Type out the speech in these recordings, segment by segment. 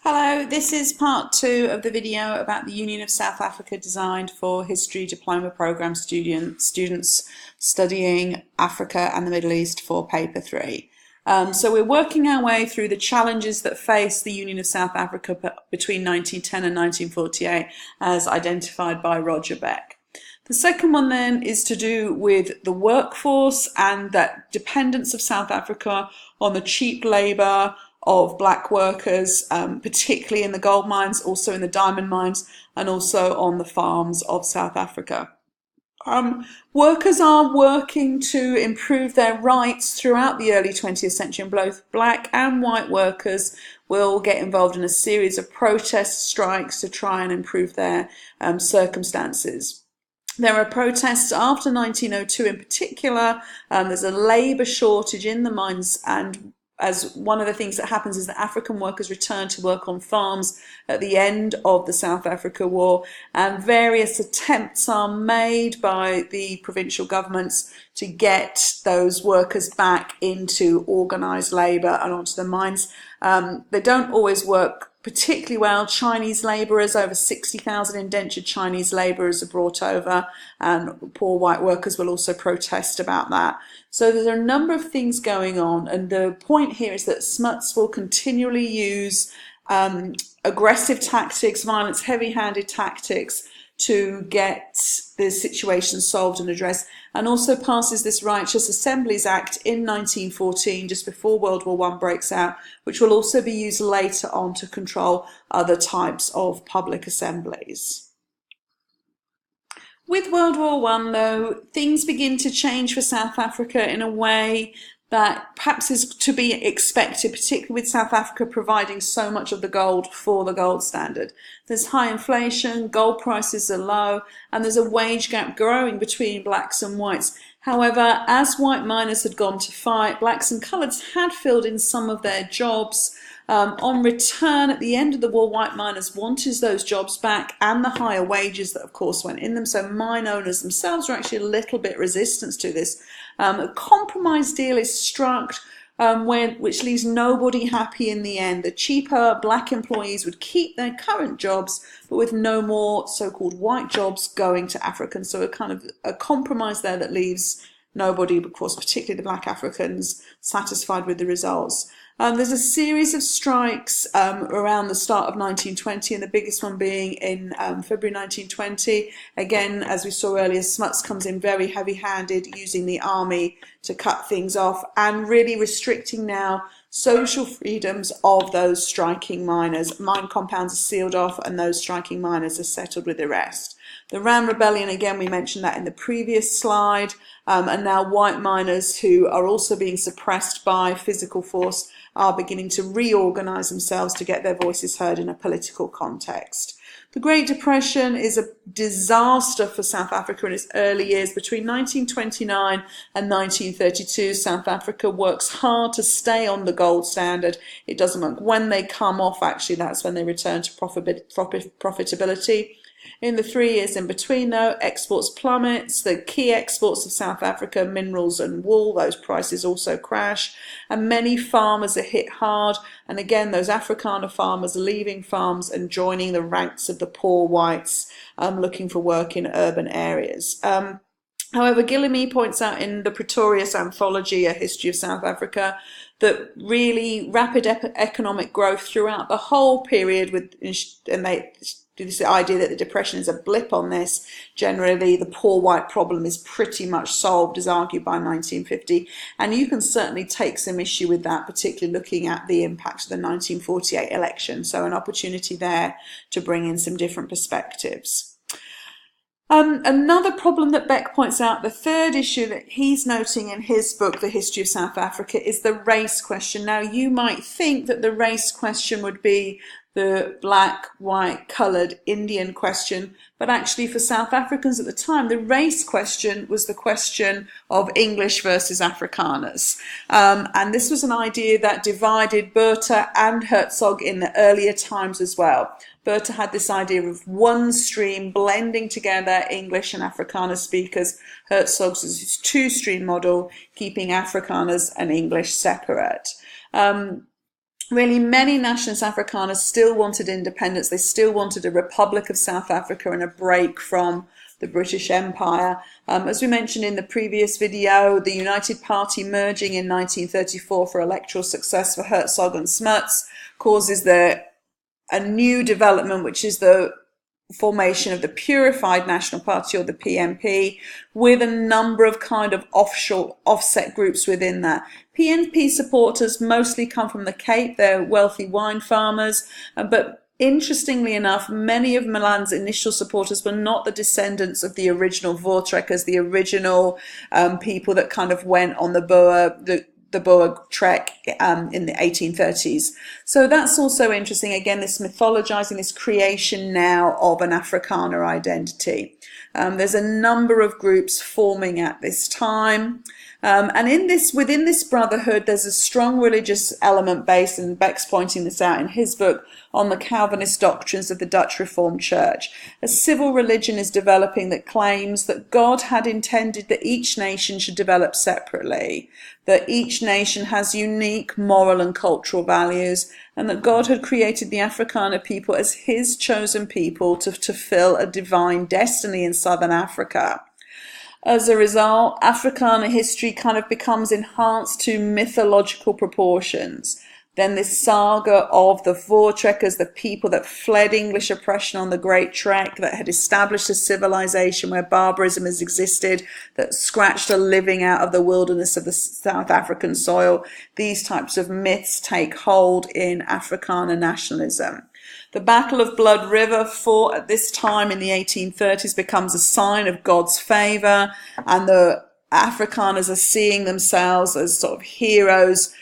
Hello, this is part 2 of the video about the Union of South Africa designed for history diploma programme students studying Africa and the Middle East for paper 3. So we're working our way through the challenges that face the Union of South Africa between 1910 and 1948 as identified by Roger Beck. The second one then is to do with the workforce and that dependence of South Africa on the cheap labour of black workers, particularly in the gold mines, also in the diamond mines, and also on the farms of South Africa. Workers are working to improve their rights throughout the early 20th century, and both black and white workers will get involved in a series of protest strikes to try and improve their circumstances. There are protests after 1902 in particular. There's a labour shortage in the mines, and as one of the things that happens is that African workers return to work on farms at the end of the South Africa War, and various attempts are made by the provincial governments to get those workers back into organised labour and onto the mines. They don't always work particularly well. Chinese labourers, over 60,000 indentured Chinese labourers are brought over, and poor white workers will also protest about that. So there's a number of things going on, and the point here is that Smuts will continually use aggressive tactics, violence, heavy-handed tactics to get the situation solved and addressed, and also passes this Righteous Assemblies Act in 1914, just before World War I breaks out, which will also be used later on to control other types of public assemblies. With World War I, though, things begin to change for South Africa in a way that perhaps is to be expected, particularly with South Africa providing so much of the gold for the gold standard. There's high inflation, gold prices are low, and there's a wage gap growing between blacks and whites. However, as white miners had gone to fight, blacks and coloureds had filled in some of their jobs. On return, at the end of the war, white miners wanted those jobs back and the higher wages that, of course, went in them. So mine owners themselves were actually a little bit resistant to this. A compromise deal is struck which leaves nobody happy in the end. The cheaper black employees would keep their current jobs, but with no more so-called white jobs going to Africans. So a kind of a compromise there that leaves nobody, of course, particularly the black Africans, satisfied with the results. There's a series of strikes around the start of 1920, and the biggest one being in February 1920. Again, as we saw earlier, Smuts comes in very heavy-handed, using the army to cut things off and really restricting now social freedoms of those striking miners. Mine compounds are sealed off, and those striking miners are settled with the rest. The Ram Rebellion, again, we mentioned that in the previous slide, and now white miners who are also being suppressed by physical force are beginning to reorganise themselves to get their voices heard in a political context. The Great Depression is a disaster for South Africa in its early years. Between 1929 and 1932, South Africa works hard to stay on the gold standard. It doesn't work. When they come off, actually, that's when they return to profitability. In the 3 years in between, though, exports plummets. The key exports of South Africa, minerals and wool, those prices also crash, and many farmers are hit hard. And again, those Afrikaner farmers are leaving farms and joining the ranks of the poor whites looking for work in urban areas. However, Gillamy points out in the Pretorius Anthology, A History of South Africa, that really rapid economic growth throughout the whole period, this idea that the Depression is a blip on this. Generally, the poor white problem is pretty much solved, as argued by 1950. And you can certainly take some issue with that, particularly looking at the impact of the 1948 election. So an opportunity there to bring in some different perspectives. Another problem that Beck points out, the third issue that he's noting in his book, The History of South Africa, is the race question. Now, you might think that the race question would be the black, white, coloured, Indian question, but actually for South Africans at the time, the race question was the question of English versus Afrikaners. And this was an idea that divided Botha and Hertzog in the earlier times as well. Botha had this idea of one stream blending together English and Afrikaner speakers. Herzog's was his two-stream model, keeping Afrikaners and English separate. really many nationalist Afrikaners still wanted independence. They still wanted a Republic of South Africa and a break from the British Empire. As we mentioned in the previous video, the United Party merging in 1934 for electoral success for Hertzog and Smuts causes a new development, which is the formation of the Purified National Party, or the PNP, with a number of kind of offset groups within that. PNP supporters mostly come from the Cape. They're wealthy wine farmers, but interestingly enough, many of Malan's initial supporters were not the descendants of the original Voortrekkers, the original people that kind of went on the Boer trek in the 1830s. So that's also interesting. Again, this mythologizing, this creation now of an Afrikaner identity. There's a number of groups forming at this time. And within this brotherhood, there's a strong religious element based, and Beck's pointing this out in his book, on the Calvinist doctrines of the Dutch Reformed Church. A civil religion is developing that claims that God had intended that each nation should develop separately, that each nation has unique moral and cultural values, and that God had created the Afrikaner people as his chosen people to fill a divine destiny in southern Africa. As a result, Afrikaner history kind of becomes enhanced to mythological proportions. Then this saga of the Voortrekkers, the people that fled English oppression on the Great Trek, that had established a civilization where barbarism has existed, that scratched a living out of the wilderness of the South African soil. These types of myths take hold in Afrikaner nationalism. The Battle of Blood River, fought at this time in the 1830s, becomes a sign of God's favour, and the Afrikaners are seeing themselves as sort of heroes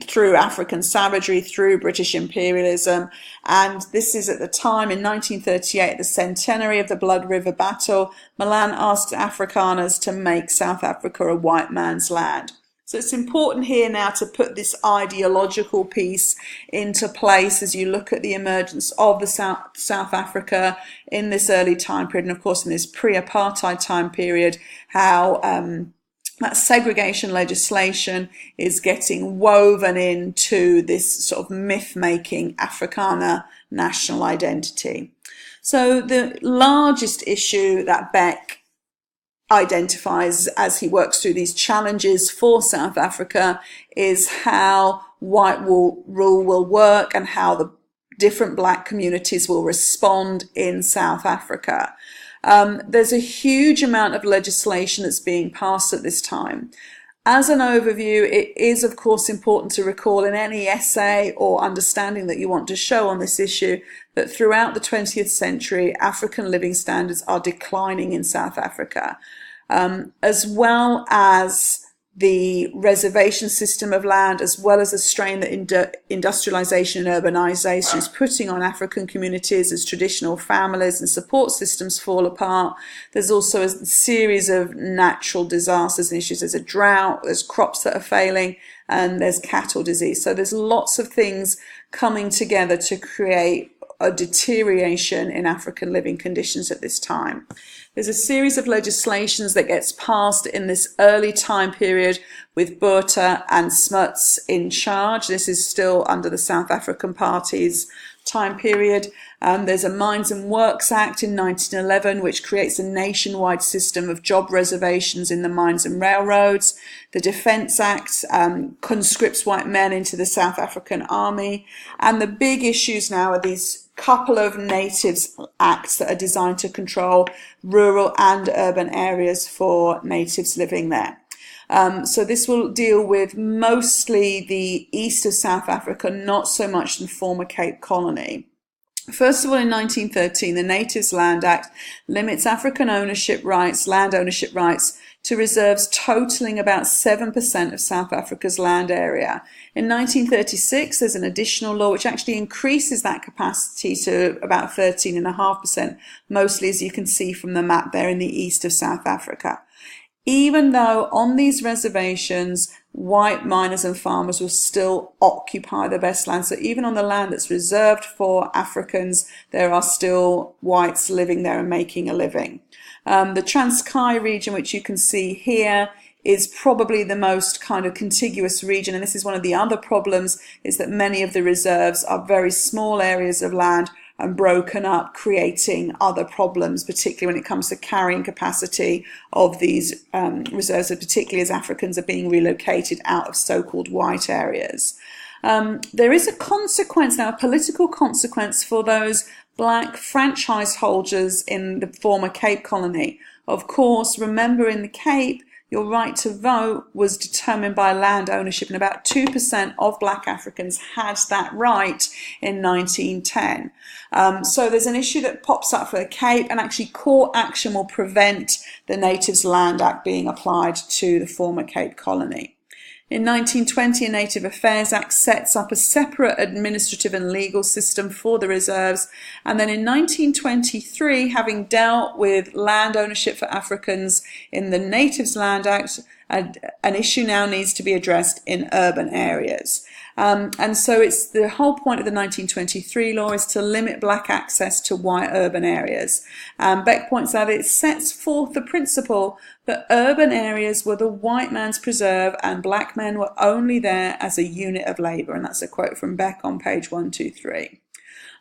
through African savagery, through British imperialism. And this is at the time, in 1938, the centenary of the Blood River Battle. Malan asks Afrikaners to make South Africa a white man's land. So it's important here now to put this ideological piece into place as you look at the emergence of the South Africa in this early time period, and of course in this pre-apartheid time period, how that segregation legislation is getting woven into this sort of myth-making Afrikaner national identity. So the largest issue that Beck identifies as he works through these challenges for South Africa is how white rule will work and how the different black communities will respond in South Africa. There's a huge amount of legislation that's being passed at this time. As an overview, it is of course important to recall in any essay or understanding that you want to show on this issue that throughout the 20th century, African living standards are declining in South Africa, as well as the reservation system of land, as well as the strain that industrialization and urbanization is putting on African communities as traditional families and support systems fall apart. There's also a series of natural disasters and issues. There's a drought, there's crops that are failing, and there's cattle disease. So there's lots of things coming together to create a deterioration in African living conditions at this time. There's a series of legislations that gets passed in this early time period with Botha and Smuts in charge. This is still under the South African Party's time period. There's a Mines and Works Act in 1911, which creates a nationwide system of job reservations in the mines and railroads. The Defence Act conscripts white men into the South African Army. And the big issues now are these couple of Natives Acts that are designed to control rural and urban areas for natives living there. So this will deal with mostly the east of South Africa, not so much the former Cape Colony. First of all, in 1913, the Natives Land Act limits African ownership rights, land ownership rights, to reserves totaling about 7% of South Africa's land area. In 1936, there's an additional law which actually increases that capacity to about 13.5%, mostly as you can see from the map there in the east of South Africa. Even though on these reservations, white miners and farmers will still occupy the best land. So even on the land that's reserved for Africans, there are still whites living there and making a living. The Transkei region, which you can see here, is probably the most kind of contiguous region, and this is one of the other problems, is that many of the reserves are very small areas of land and broken up, creating other problems, particularly when it comes to carrying capacity of these reserves, particularly as Africans are being relocated out of so-called white areas. There is a consequence now, a political consequence for those black franchise holders in the former Cape Colony. Of course, remember in the Cape, your right to vote was determined by land ownership, and about 2% of black Africans had that right in 1910. So there's an issue that pops up for the Cape, and actually court action will prevent the Natives Land Act being applied to the former Cape Colony. In 1920, a Native Affairs Act sets up a separate administrative and legal system for the reserves, and then in 1923, having dealt with land ownership for Africans in the Natives Land Act, an issue now needs to be addressed in urban areas. And so it's the whole point of the 1923 law is to limit black access to white urban areas. Beck points out it sets forth the principle that urban areas were the white man's preserve and black men were only there as a unit of labour, and that's a quote from Beck on page 123.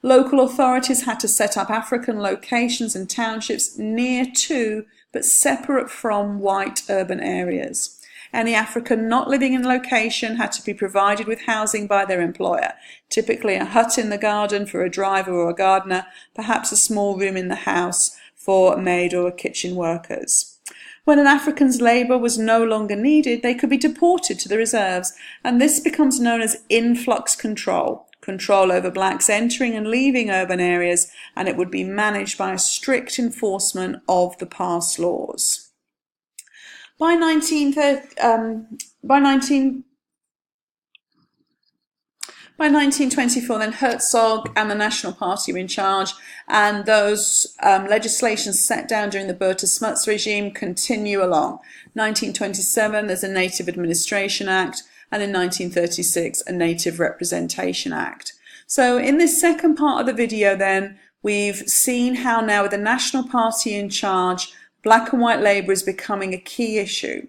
Local authorities had to set up African locations and townships near to but separate from white urban areas. Any African not living in location had to be provided with housing by their employer, typically a hut in the garden for a driver or a gardener, perhaps a small room in the house for a maid or kitchen workers. When an African's labour was no longer needed, they could be deported to the reserves, and this becomes known as influx control over blacks entering and leaving urban areas, and it would be managed by a strict enforcement of the past laws. By 1924, then Herzog and the National Party were in charge, and those legislations set down during the Bertha Smuts regime continue along. 1927, there's a Native Administration Act, and in 1936, a Native Representation Act. So in this second part of the video then, we've seen how now with the National Party in charge, black and white labour is becoming a key issue,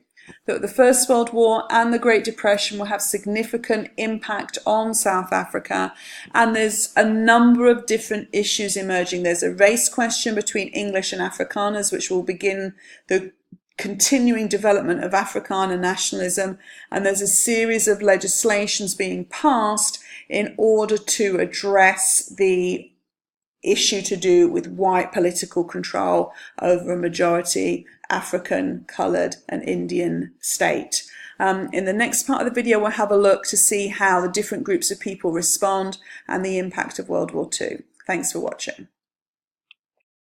that the First World War and the Great Depression will have significant impact on South Africa, and there's a number of different issues emerging. There's a race question between English and Afrikaners, which will begin the continuing development of Afrikaner nationalism, and there's a series of legislations being passed in order to address the issue to do with white political control over a majority African, coloured and Indian state. In the next part of the video, we'll have a look to see how the different groups of people respond and the impact of World War II. Thanks for watching.